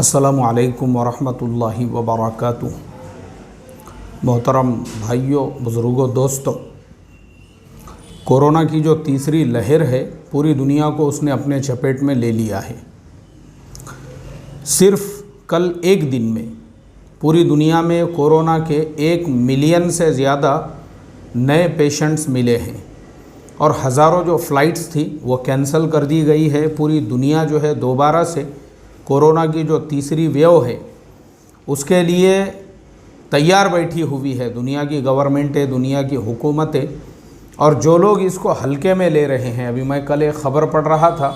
अस्सलामु अलैकुम वरहमतुल्लाहि वबरकातुह। मोहतरम भाइयों, बुज़ुर्गों, दोस्तों, कोरोना की जो तीसरी लहर है पूरी दुनिया को उसने अपने चपेट में ले लिया है। सिर्फ कल एक दिन में पूरी दुनिया में कोरोना के 1 मिलियन से ज़्यादा नए पेशेंट्स मिले हैं और हज़ारों जो फ़्लाइट्स थी वो कैंसिल कर दी गई है। पूरी दुनिया जो है दोबारा से कोरोना की जो तीसरी वेव है उसके लिए तैयार बैठी हुई है। दुनिया की गवर्नमेंटें, दुनिया की हुकूमतें, और जो लोग इसको हल्के में ले रहे हैं। अभी मैं कल एक ख़बर पढ़ रहा था,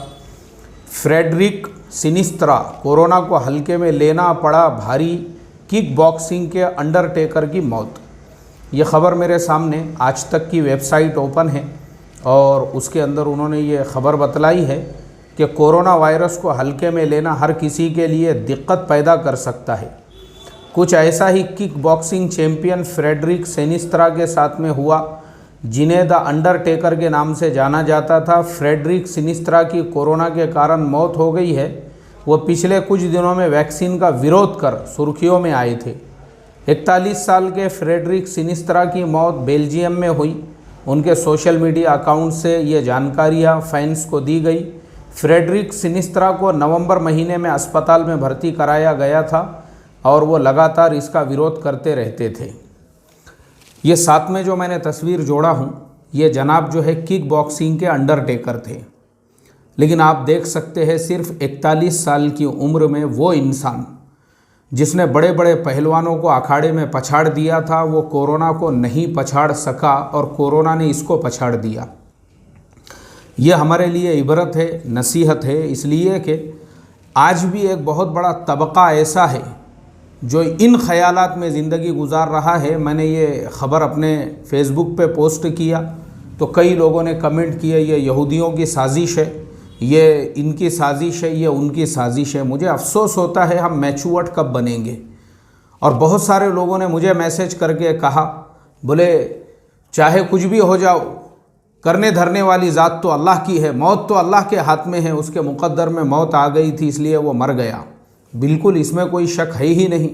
फ्रेडरिक सिनिस्त्रा, कोरोना को हल्के में लेना पड़ा भारी, किक बॉक्सिंग के अंडरटेकर की मौत। ये ख़बर मेरे सामने आज तक की वेबसाइट ओपन है और उसके अंदर उन्होंने ये ख़बर बतलाई है कि कोरोना वायरस को हल्के में लेना हर किसी के लिए दिक्कत पैदा कर सकता है। कुछ ऐसा ही किक बॉक्सिंग चैम्पियन फ्रेडरिक सिनिस्त्रा के साथ में हुआ, जिन्हें द अंडरटेकर के नाम से जाना जाता था। फ्रेडरिक सिनिस्त्रा की कोरोना के कारण मौत हो गई है। वो पिछले कुछ दिनों में वैक्सीन का विरोध कर सुर्खियों में आए थे। 41 साल के फ्रेडरिक सिनिस्त्रा की मौत बेल्जियम में हुई। उनके सोशल मीडिया अकाउंट से ये जानकारियाँ फैंस को दी गई। फ्रेडरिक सिनिस्त्रा को नवंबर महीने में अस्पताल में भर्ती कराया गया था और वो लगातार इसका विरोध करते रहते थे। ये साथ में जो मैंने तस्वीर जोड़ा हूँ, ये जनाब जो है किक बॉक्सिंग के अंडरटेकर थे। लेकिन आप देख सकते हैं सिर्फ 41 साल की उम्र में वो इंसान जिसने बड़े बड़े पहलवानों को अखाड़े में पछाड़ दिया था, वो कोरोना को नहीं पछाड़ सका और कोरोना ने इसको पछाड़ दिया। ये हमारे लिए इबरत है, नसीहत है, इसलिए कि आज भी एक बहुत बड़ा तबका ऐसा है जो इन ख़यालात में ज़िंदगी गुजार रहा है। मैंने ये ख़बर अपने फेसबुक पे पोस्ट किया तो कई लोगों ने कमेंट किए ये यहूदियों की साजिश है, ये इनकी साजिश है, ये उनकी साजिश है। मुझे अफसोस होता है हम मैच्योर्ड कब बनेंगे। और बहुत सारे लोगों ने मुझे मैसेज करके कहा, बोले चाहे कुछ भी हो जाओ, करने धरने वाली ज़ात तो अल्लाह की है, मौत तो अल्लाह के हाथ में है, उसके मुक़द्दर में मौत आ गई थी इसलिए वो मर गया। बिल्कुल इसमें कोई शक है ही नहीं।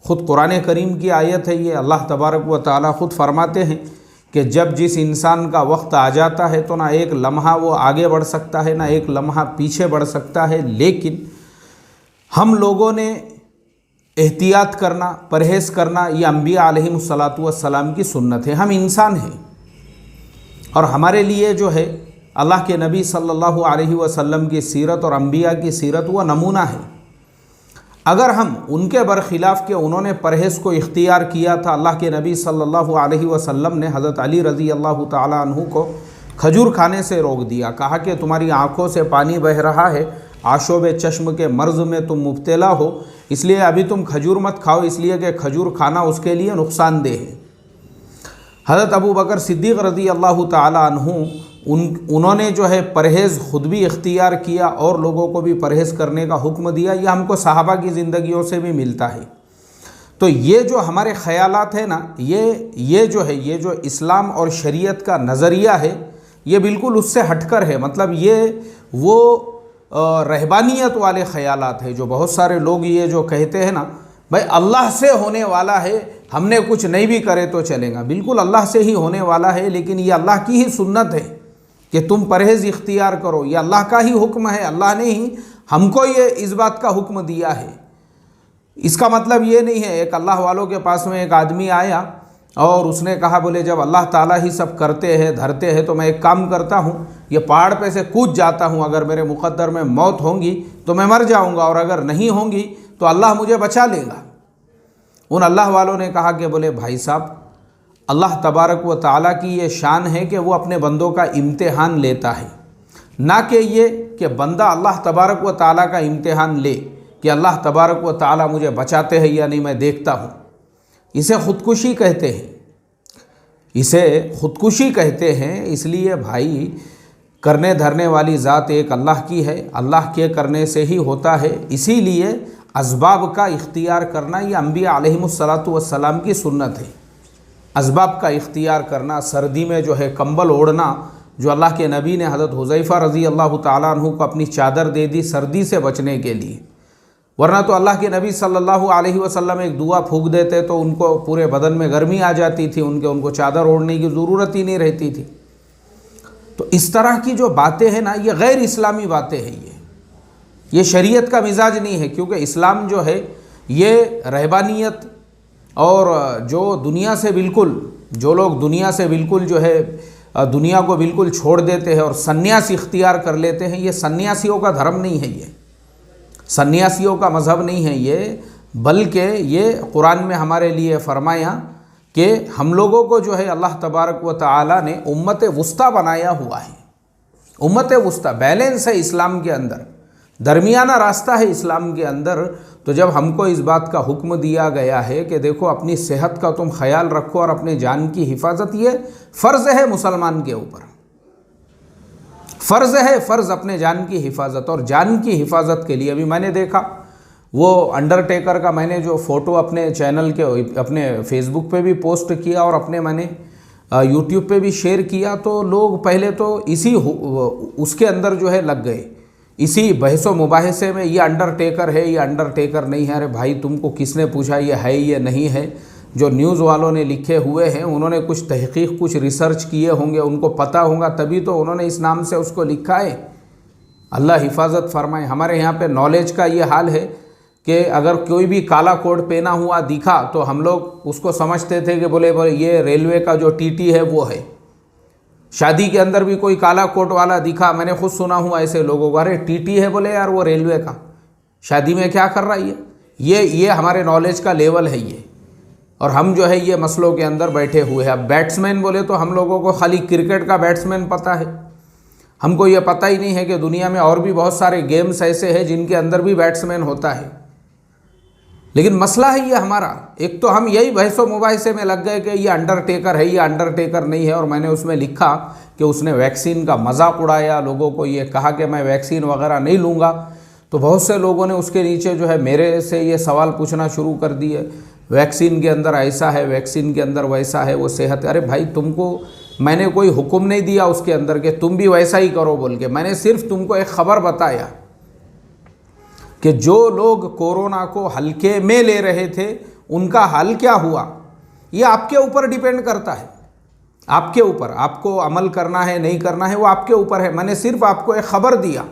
ख़ुद कुरान करीम की आयत है ये। अल्लाह तबारक व तआला ख़ुद फरमाते हैं कि जब जिस इंसान का वक्त आ जाता है तो ना एक लम्हा वो आगे बढ़ सकता है, ना एक लम्हा पीछे बढ़ सकता है। लेकिन हम लोगों ने एहतियात करना, परहेज़ करना, ये अम्बिया अलैहिमुस्सलातु वस्सलाम की सुन्नत है। हम इंसान हैं और हमारे लिए जो है अल्लाह के नबी सल्लल्लाहु अलैहि वसल्लम की सीरत और अम्बिया की सीरत वह नमूना है। अगर हम उनके बरखिलाफ़ के उन्होंने परहेज़ को इख्तियार किया था, अल्लाह के नबी सल्लल्लाहु अलैहि वसल्लम ने हज़रत अली रज़ी अल्लाह ताला अन्हु को खजूर खाने से रोक दिया। कहा कि तुम्हारी आँखों से पानी बह रहा है, आशोब चश्म के मर्ज़ में तुम मुब्तला हो, इसलिए अभी तुम खजूर मत खाओ, इसलिए कि खजूर खाना उसके लिए नुकसानदेह है। हज़रत अबू बकर सिद्दीक़ रज़ी अल्लाह ताला अन्हु उन्होंने जो है परहेज़ ख़ुद भी इख्तियार किया और लोगों को भी परहेज़ करने का हुक्म दिया। यह हमको सहाबा की ज़िंदगियों से भी मिलता है। तो ये जो हमारे ख़यालात है ना, ये जो इस्लाम और शरीयत का नज़रिया है, ये बिल्कुल उससे हटकर है। मतलब ये वो रहबानियत वाले ख़यालात है जो बहुत सारे लोग ये जो कहते हैं ना, भाई अल्लाह से होने वाला है, हमने कुछ नहीं भी करे तो चलेगा। बिल्कुल अल्लाह से ही होने वाला है, लेकिन ये अल्लाह की ही सुन्नत है कि तुम परहेज़ इख्तियार करो। ये अल्लाह का ही हुक्म है, अल्लाह ने ही हमको ये इस बात का हुक्म दिया है। इसका मतलब ये नहीं है, एक अल्लाह वालों के पास में एक आदमी आया और उसने कहा, बोले जब अल्लाह ताला ही सब करते हैं धरते हैं तो मैं एक काम करता हूँ, ये पहाड़ पे से कूद जाता हूँ, अगर मेरे मुक़द्दर में मौत होंगी तो मैं मर जाऊँगा और अगर नहीं होंगी तो अल्लाह मुझे बचा लेगा। उन अल्लाह वालों ने कहा कि बोले भाई साहब, अल्लाह तबारक व तआला की ये शान है कि वो अपने बंदों का इम्तिहान लेता है, ना कि ये कि बंदा अल्लाह तबारक व तआला का इम्तिहान ले कि अल्लाह तबारक व तआला मुझे बचाते हैं या नहीं, मैं देखता हूँ। इसे ख़ुदकुशी कहते हैं, इसे ख़ुदकुशी कहते हैं। इसलिए भाई करने धरने वाली ज़ात एक अल्लाह की है, अल्लाह के करने से ही होता है। इसीलिए असबाब का इख्तियार करना ये अम्बिया अलैहिमुस्सलातु वस्सलाम की सुन्नत है। असबाब का इख्तियार करना, सर्दी में जो है कंबल ओढ़ना, जो अल्लाह के नबी ने हज़रत हुज़ैफ़ा रज़ी अल्लाह ताला अन्हु को अपनी चादर दे दी सर्दी से बचने के लिए, वरना तो अल्लाह के नबी सल्लल्लाहु अलैहि वसल्लम एक दुआ फूंक देते तो उनको पूरे बदन में गर्मी आ जाती थी, उनको चादर ओढ़ने की ज़रूरत ही नहीं रहती थी। तो इस तरह की जो बातें हैं ना, ये गैर इस्लामी बातें हैं, ये शरीयत का मिजाज नहीं है। क्योंकि इस्लाम जो है ये रहबानियत और जो दुनिया से बिल्कुल, जो लोग दुनिया से बिल्कुल जो है दुनिया को बिल्कुल छोड़ देते हैं और सन्यास इख्तियार कर लेते हैं, ये सन्यासियों का धर्म नहीं है, ये सन्यासियों का मज़हब नहीं है ये, बल्कि ये कुरान में हमारे लिए फरमाया कि हम लोगों को जो है अल्लाह तबारक व तआला ने उम्मत वुस्ता बनाया हुआ है। उम्मत वुस्ता बैलेंस है इस्लाम के अंदर, दरमियाना रास्ता है इस्लाम के अंदर। तो जब हमको इस बात का हुक्म दिया गया है कि देखो अपनी सेहत का तुम ख्याल रखो और अपने जान की हिफाजत, ये फ़र्ज़ है मुसलमान के ऊपर, फ़र्ज़ है, फ़र्ज़ अपने जान की हिफाजत। और जान की हिफाजत के लिए अभी मैंने देखा वो अंडरटेकर का मैंने जो फ़ोटो अपने चैनल के, अपने फेसबुक पे भी पोस्ट किया और अपने मैंने यूट्यूब पे भी शेयर किया, तो लोग पहले तो इसी उसके अंदर जो है लग गए, इसी बहसो मुबाहिसे में, ये अंडरटेकर है, ये अंडरटेकर नहीं है। अरे भाई तुमको किसने पूछा ये है ये नहीं है? जो न्यूज़ वालों ने लिखे हुए हैं उन्होंने कुछ तहकीक, कुछ रिसर्च किए होंगे, उनको पता होगा तभी तो उन्होंने इस नाम से उसको लिखा है। अल्लाह हिफाजत फरमाए। हमारे यहाँ पे नॉलेज का ये हाल है कि अगर कोई भी काला कोट पहना हुआ दिखा तो हम लोग उसको समझते थे कि बोले ये रेलवे का जो टीटी है वो है। शादी के अंदर भी कोई काला कोट वाला दिखा, मैंने खुद सुना हुआ ऐसे लोगों को, अरे टीटी है बोले यार वो रेलवे का, शादी में क्या कर रहा है ये हमारे नॉलेज का लेवल है ये। और हम जो है ये मसलों के अंदर बैठे हुए हैं। अब बैट्समैन बोले तो हम लोगों को खाली क्रिकेट का बैट्समैन पता है, हमको ये पता ही नहीं है कि दुनिया में और भी बहुत सारे गेम्स ऐसे हैं जिनके अंदर भी बैट्समैन होता है। लेकिन मसला है ये हमारा, एक तो हम यही बहसो मुबाहिसे में लग गए कि ये अंडरटेकर है, ये अंडरटेकर नहीं है। और मैंने उसमें लिखा कि उसने वैक्सीन का मजाक उड़ाया, लोगों को ये कहा कि मैं वैक्सीन वगैरह नहीं लूँगा। तो बहुत से लोगों ने उसके नीचे जो है मेरे से ये सवाल पूछना शुरू कर दिए, वैक्सीन के अंदर ऐसा है, वैक्सीन के अंदर वैसा है, वो सेहत। अरे भाई तुमको मैंने कोई हुक्म नहीं दिया उसके अंदर कि तुम भी वैसा ही करो बोल के, मैंने सिर्फ तुमको एक ख़बर बताया कि जो लोग कोरोना को हल्के में ले रहे थे उनका हाल क्या हुआ। ये आपके ऊपर डिपेंड करता है, आपके ऊपर, आपको अमल करना है नहीं करना है वो आपके ऊपर है। मैंने सिर्फ आपको एक ख़बर दिया।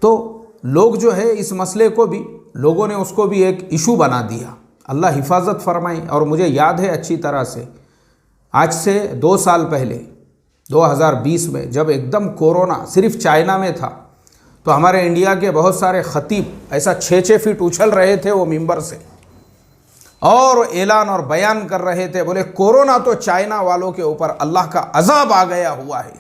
तो लोग जो है इस मसले को भी, लोगों ने उसको भी एक इशू बना दिया। अल्लाह हिफाजत फरमाए। और मुझे याद है अच्छी तरह से, आज से 2 साल पहले 2020 में जब एकदम कोरोना सिर्फ चाइना में था, तो हमारे इंडिया के बहुत सारे ख़तीब ऐसा 6-6 फीट उछल रहे थे वो मिंबर से और ऐलान और बयान कर रहे थे, बोले कोरोना तो चाइना वालों के ऊपर अल्लाह का अजाब आ गया हुआ है,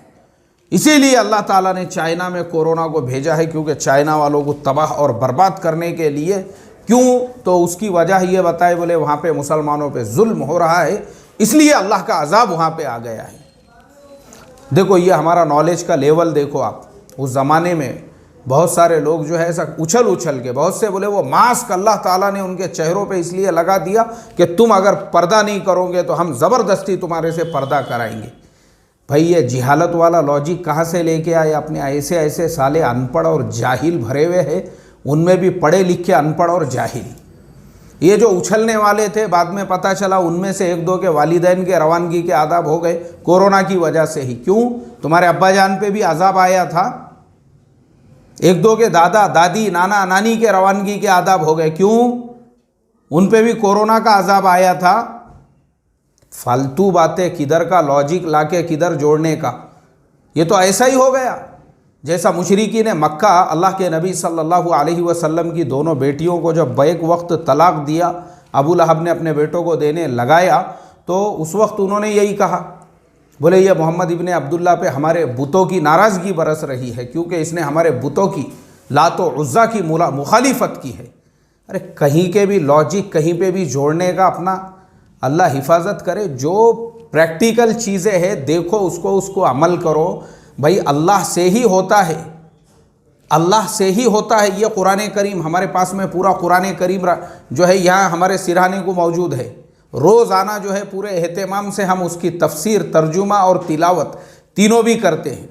इसीलिए अल्लाह ताला ने चाइना में कोरोना को भेजा है, क्योंकि चाइना वालों को तबाह और बर्बाद करने के लिए। क्यों? तो उसकी वजह ये बताए, बोले वहाँ पे मुसलमानों पे जुल्म हो रहा है, इसलिए अल्लाह का अजाब वहाँ पे आ गया है। देखो ये हमारा नॉलेज का लेवल देखो आप। उस ज़माने में बहुत सारे लोग जो है ऐसा उछल उछल के, बहुत से बोले वो मास्क अल्लाह ताला ने उनके चेहरों पे इसलिए लगा दिया कि तुम अगर पर्दा नहीं करोगे तो हम ज़बरदस्ती तुम्हारे से पर्दा कराएंगे। भाई ये जिहालत वाला लॉजिक कहाँ से लेके आए अपने? ऐसे ऐसे साले अनपढ़ और जाहिल भरे हुए हैं, उनमें भी पढ़े लिखे अनपढ़ और जाहिल। ये जो उछलने वाले थे बाद में पता चला उनमें से 1-2 के वालिदैन के रवानगी के आदाब हो गए कोरोना की वजह से ही। क्यों? तुम्हारे अब्बा जान पे भी अजाब आया था, 1-2 के दादा दादी नाना नानी के रवानगी के आदाब हो गए। क्यों? उन पे भी कोरोना का अजाब आया था। फालतू बातें, किधर का लॉजिक लाके किधर जोड़ने का। ये तो ऐसा ही हो गया जैसा मुशरिकी ने मक्का अल्लाह के नबी सल्लल्लाहु अलैहि वसल्लम की दोनों बेटियों को जब बैक वक्त तलाक दिया, अबू लहब ने अपने बेटों को देने लगाया, तो उस वक्त उन्होंने यही कहा, बोले ये मोहम्मद इब्ने अब्दुल्ला पे हमारे बुतों की नाराज़गी बरस रही है, क्योंकि इसने हमारे बुतों की, लात व उज़्ज़ा की मुखालिफत की है। अरे कहीं के भी लॉजिक कहीं पे भी जोड़ने का अपना अल्लाह हिफाजत करे। जो प्रैक्टिकल चीज़ें हैं देखो उसको अमल करो। भाई अल्लाह से ही होता है, अल्लाह से ही होता है। ये कुरान करीम हमारे पास में पूरा कुरान करीम जो है यहाँ हमारे सिरहाने को मौजूद है। रोज़ाना जो है पूरे एहतमाम से हम उसकी तफसीर, तर्जुमा और तिलावत तीनों भी करते हैं।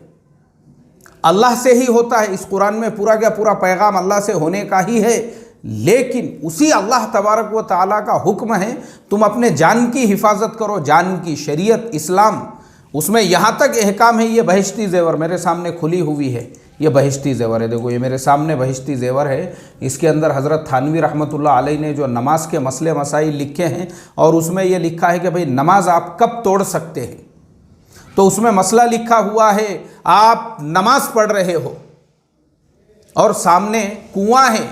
अल्लाह से ही होता है। इस कुरान में पूरा का पूरा पैगाम अल्लाह से होने का ही है, लेकिन उसी अल्लाह तबारक व ताला का हुक्म है तुम अपने जान की हिफाजत करो। जान की शरीयत इस्लाम, उसमें यहाँ तक अहकाम है। ये बहिश्ती ज़ेवर मेरे सामने खुली हुई है, ये बहिश्ती ज़ेवर है। देखो ये मेरे सामने बहिश्ती ज़ेवर है। इसके अंदर हज़रत थानवी रहमतुल्लाह अलैह ने जो नमाज के मसले मसाइल लिखे हैं, और उसमें ये लिखा है कि भाई नमाज आप कब तोड़ सकते हैं। तो उसमें मसला लिखा हुआ है, आप नमाज पढ़ रहे हो और सामने कुआं है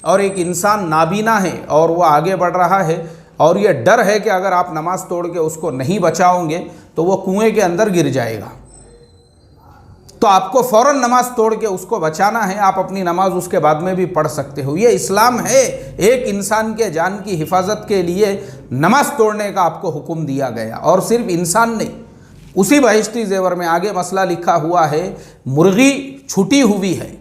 और एक इंसान नाबीना है और वो आगे बढ़ रहा है, और ये डर है कि अगर आप नमाज तोड़ के उसको नहीं बचाओगे तो वो कुएं के अंदर गिर जाएगा। तो आपको फ़ौरन नमाज तोड़ के उसको बचाना है। आप अपनी नमाज उसके बाद में भी पढ़ सकते हो। ये इस्लाम है। एक इंसान के जान की हिफाजत के लिए नमाज तोड़ने का आपको हुक्म दिया गया। और सिर्फ इंसान नहीं, उसी बहिश्ती ज़ेवर में आगे मसला लिखा हुआ है, मुर्गी छुटी हुई है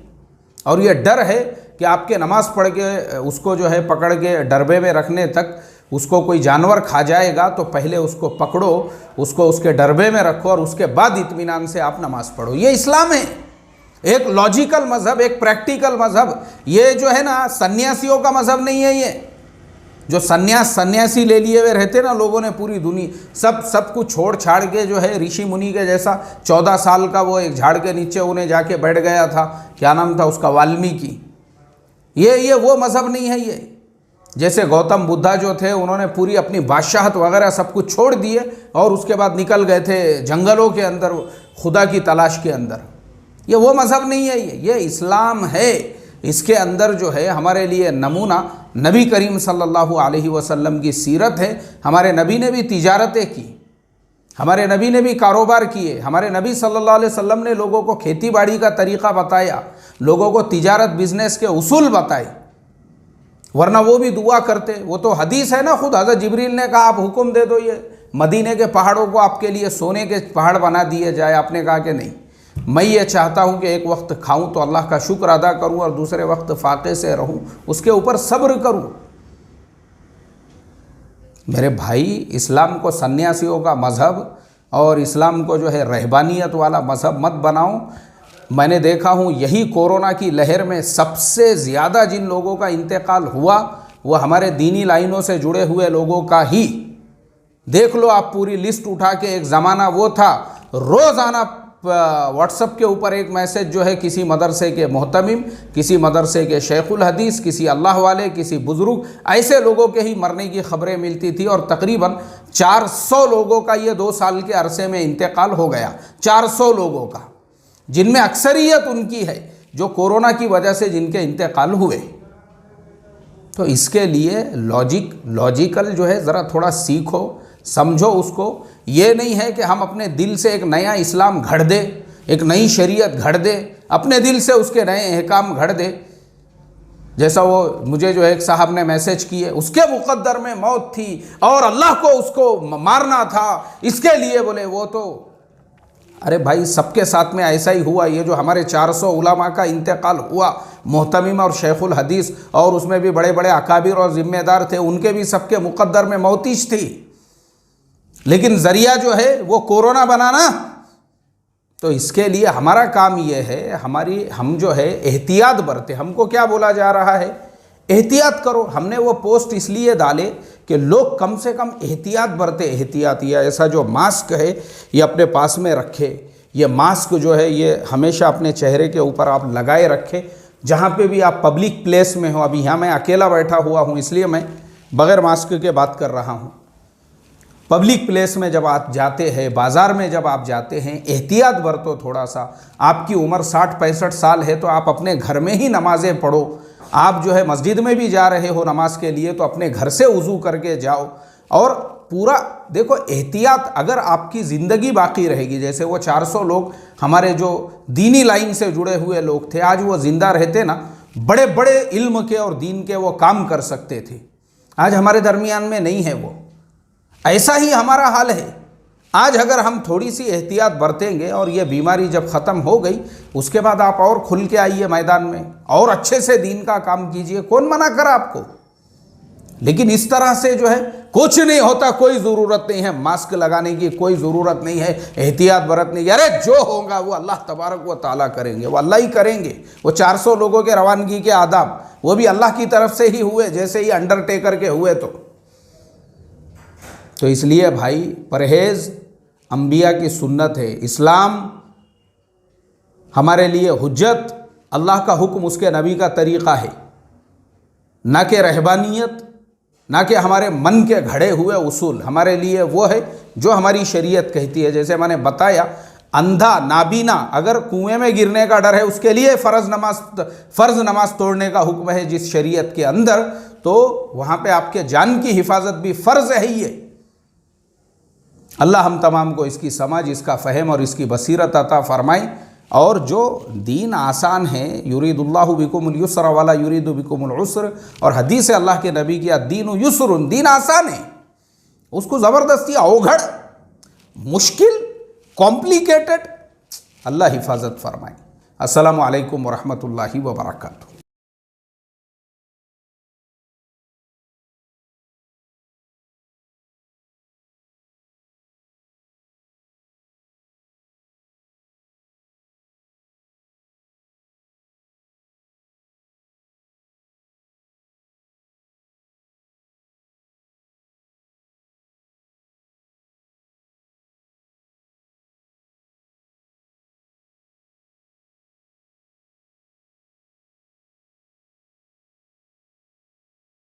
और ये डर है कि आपके नमाज पढ़ के उसको जो है पकड़ के डरबे में रखने तक उसको कोई जानवर खा जाएगा, तो पहले उसको पकड़ो, उसको उसके डरबे में रखो और उसके बाद इत्मीनान से आप नमाज पढ़ो। ये इस्लाम है, एक लॉजिकल मज़हब, एक प्रैक्टिकल मज़हब। ये जो है ना सन्यासियों का मज़हब नहीं है। ये जो सन्यासी ले लिए हुए रहते ना लोगों ने, पूरी दुनिया सब कुछ छोड़ छाड़ के जो है ऋषि मुनि के जैसा 14 साल का वो एक झाड़ के नीचे उन्हें जाके बैठ गया था, क्या नाम था उसका, वाल्मीकि। ये वो मज़हब नहीं है। ये जैसे गौतम बुद्धा जो थे, उन्होंने पूरी अपनी बादशाहत वगैरह सब कुछ छोड़ दिए और उसके बाद निकल गए थे जंगलों के अंदर खुदा की तलाश के अंदर। ये वो मज़हब नहीं है। ये इस्लाम है। इसके अंदर जो है हमारे लिए नमूना नबी करीम सल्लल्लाहु अलैहि वसल्लम की सीरत है। हमारे नबी ने भी तिजारतें की, हमारे नबी ने भी कारोबार किए। हमारे नबी सल्लल्लाहु अलैहि वसल्लम ने लोगों को खेती बाड़ी का तरीक़ा बताया, लोगों को तिजारत बिजनेस के उसूल बताए, वरना वो भी दुआ करते। वो तो हदीस है ना, खुद हज़रत जिब्रील ने कहा आप हुक्म दे दो ये मदीने के पहाड़ों को आपके लिए सोने के पहाड़ बना दिए जाए। आपने कहा कि नहीं, मैं ये चाहता हूँ कि एक वक्त खाऊं तो अल्लाह का शुक्र अदा करूँ और दूसरे वक्त फाके से रहूँ, उसके ऊपर सब्र करूँ। मेरे भाई, इस्लाम को सन्यासियों का मज़हब और इस्लाम को जो है रहबानियत वाला मज़हब मत बनाओ। मैंने देखा हूँ यही कोरोना की लहर में सबसे ज़्यादा जिन लोगों का इंतकाल हुआ वो हमारे दीनी लाइनों से जुड़े हुए लोगों का ही। देख लो आप पूरी लिस्ट उठा के। एक ज़माना वो था रोज़ाना व्हाट्सएप के ऊपर एक मैसेज जो है किसी मदरसे के मोहतमिम, किसी मदरसे के शेखुल हदीस, किसी अल्लाह वाले, किसी बुज़ुर्ग, ऐसे लोगों के ही मरने की खबरें मिलती थी। और तकरीबन 400 लोगों का ये 2 साल के अरसे में इंतकाल हो गया। 400 लोगों का, जिनमें अक्सरियत उनकी है जो कोरोना की वजह से जिनके इंतकाल हुए। तो इसके लिए लॉजिकल जो है ज़रा थोड़ा सीखो, समझो उसको। ये नहीं है कि हम अपने दिल से एक नया इस्लाम घड़ दे, एक नई शरीयत घड़ दे, अपने दिल से उसके नए अहकाम घड़ दे। जैसा वो मुझे जो एक साहब ने मैसेज किए, उसके मुक़द्दर में मौत थी और अल्लाह को उसको मारना था, इसके लिए बोले वो तो। अरे भाई, सबके साथ में ऐसा ही हुआ। ये जो हमारे 400 उलमा का इंतकाल हुआ, मोहतमिम और शेखुल हदीस, और उसमें भी बड़े बड़े अकाबिर और ज़िम्मेदार थे, उनके भी सबके मुक़द्दर में मौतिश थी। लेकिन ज़रिया जो है वो कोरोना बनाना। तो इसके लिए हमारा काम ये है, हम जो है एहतियात बरते। हमको क्या बोला जा रहा है, एहतियात करो। हमने वो पोस्ट इसलिए डाले कि लोग कम से कम एहतियात बरते। एहतियात या ऐसा जो मास्क है ये अपने पास में रखे। ये मास्क जो है ये हमेशा अपने चेहरे के ऊपर आप लगाए रखें, जहाँ पे भी आप पब्लिक प्लेस में हो। अभी यहाँ मैं अकेला बैठा हुआ हूँ, इसलिए मैं बग़ैर मास्क के बात कर रहा हूँ। पब्लिक प्लेस में जब आप जाते हैं, बाज़ार में जब आप जाते हैं, एहतियात बरतो थोड़ा सा। आपकी उम्र 60-65 साल है तो आप अपने घर में ही नमाज़ें पढ़ो। आप जो है मस्जिद में भी जा रहे हो नमाज के लिए तो अपने घर से वज़ू करके जाओ। और पूरा देखो, एहतियात अगर आपकी ज़िंदगी बाकी रहेगी, जैसे वो 400 लोग हमारे जो दीनी लाइन से जुड़े हुए लोग थे, आज वो ज़िंदा रहते ना, बड़े बड़े इल्म के और दीन के वो काम कर सकते थे। आज हमारे दरमियान में नहीं है वो। ऐसा ही हमारा हाल है। आज अगर हम थोड़ी सी एहतियात बरतेंगे और ये बीमारी जब ख़त्म हो गई, उसके बाद आप और खुल के आइए मैदान में और अच्छे से दीन का काम कीजिए। कौन मना करा आपको? लेकिन इस तरह से जो है कुछ नहीं होता, कोई ज़रूरत नहीं है मास्क लगाने की, कोई ज़रूरत नहीं है एहतियात बरतने की, अरे जो होगा वो अल्लाह तबारक व ताला करेंगे, वो अल्लाह ही करेंगे। वो 400 लोगों के रवानगी के आदाब वो भी अल्लाह की तरफ से ही हुए, जैसे ही अंडरटेकर के हुए। तो इसलिए भाई परहेज़ अंबिया की सुन्नत है। इस्लाम हमारे लिए हुज्जत, अल्लाह का हुक्म, उसके नबी का तरीक़ा है, ना कि रहबानियत, ना कि हमारे मन के घड़े हुए उसूल। हमारे लिए वो है जो हमारी शरीयत कहती है। जैसे मैंने बताया, अंधा नाबीना अगर कुएं में गिरने का डर है, उसके लिए फ़र्ज़ नमाज तोड़ने का हुक्म है जिस शरीयत के अंदर, तो वहाँ पे आपके जान की हिफाजत भी फ़र्ज़ है ही है। अल्लाह हम तमाम को इसकी समझ, इसका फ़हम और इसकी बसीरत अता फ़रमाए। और जो दीन आसान है, युरीदुल्लाहु बिकुमुल युस्र वला युरीदु बिकुमुल उस्र, और हदीस अल्लाह के नबी की अद्दीनु युस्रुन, दीन आसान है, उसको ज़बरदस्ती, अवघड़, मुश्किल, कॉम्प्लिकेटेड, अल्लाह हिफाजत फरमाए। अस्सलामु अलैकुम व रहमतुल्लाहि व बरकातुहू।